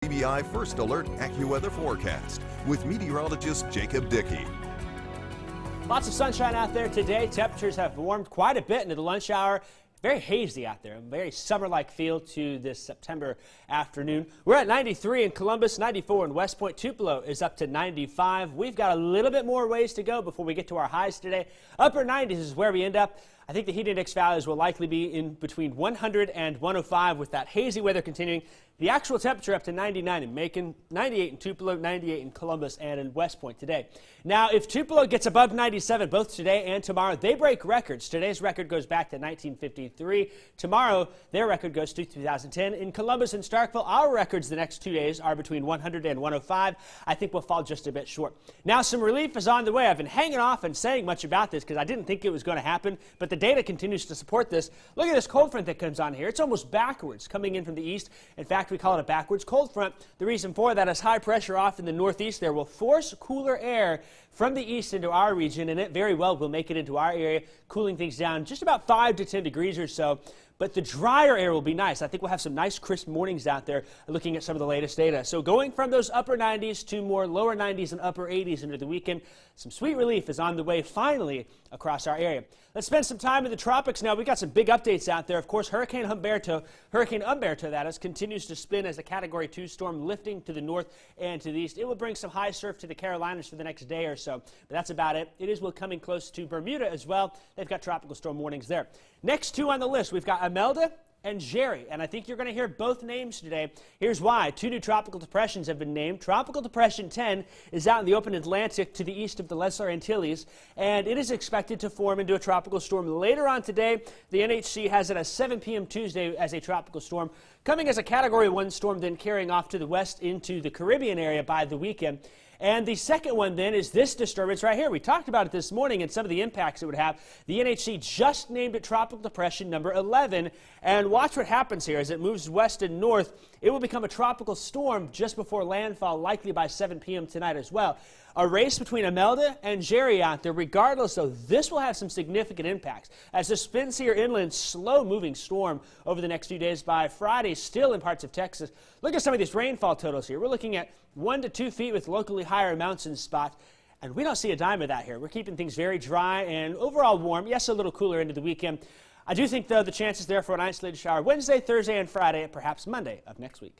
CBI First Alert AccuWeather forecast with meteorologist Jacob Dickey. Lots of sunshine out there today. Temperatures have warmed quite a bit into the lunch hour. Very hazy out there, a very summer-like feel to this September afternoon. We're at 93 in Columbus, 94 in West Point. Tupelo is up to 95. We've got a little bit more ways to go before we get to our highs today. Upper 90s is where we end up. I think the heat index values will likely be in between 100 and 105 with that hazy weather continuing. The actual temperature up to 99 in Macon, 98 in Tupelo, 98 in Columbus, and in West Point today. Now, if Tupelo gets above 97 both today and tomorrow, they break records. Today's record goes back to 1953. Tomorrow, their record goes to 2010. In Columbus and Starkville, our records the next 2 days are between 100 and 105. I think we'll fall just a bit short. Now, some relief is on the way. I've been hanging off and saying much about this because I didn't think it was going to happen, but the data continues to support this. Look at this cold front that comes on here. It's almost backwards coming in from the east. In fact, we call it a backwards cold front. The reason for that is high pressure off in the northeast there will force cooler air from the east into our region, and it very well will make it into our area, cooling things down just about 5 to 10 degrees or so. But the drier air will be nice. I think we'll have some nice crisp mornings out there looking at some of the latest data. So going from those upper 90s to more lower 90s and upper 80s into the weekend, some sweet relief is on the way finally across our area. Let's spend some time in the tropics now. We've got some big updates out there. Of course, Hurricane Umberto, that is, continues to spin as a Category 2 storm lifting to the north and to the east. It will bring some high surf to the Carolinas for the next day or so, but that's about it. It is coming close to Bermuda as well. They've got tropical storm warnings there. Next two on the list, we've got Imelda and Jerry, and I think you're going to hear both names today. Here's why. 2 new tropical depressions have been named. Tropical Depression 10 is out in the open Atlantic to the east of the Lesser Antilles, and it is expected to form into a tropical storm later on today. The NHC has it at 7 p.m. Tuesday as a tropical storm, coming as a Category 1 storm, then carrying off to the west into the Caribbean area by the weekend. And the second one then is this disturbance right here. We talked about it this morning and some of the impacts it would have. The NHC just named it Tropical Depression number 11. And watch what happens here as it moves west and north. It will become a tropical storm just before landfall, likely by 7 p.m. tonight as well. A race between Imelda and Jerry out there. Regardless, though, this will have some significant impacts as this spins here inland, slow-moving storm over the next few days. By Friday, still in parts of Texas. Look at some of these rainfall totals here. We're looking at 1 to 2 feet with locally higher amounts in spots, and we don't see a dime of that here. We're keeping things very dry and overall warm. Yes, a little cooler into the weekend. I do think, though, the chances there for an isolated shower Wednesday, Thursday, and Friday, and perhaps Monday of next week.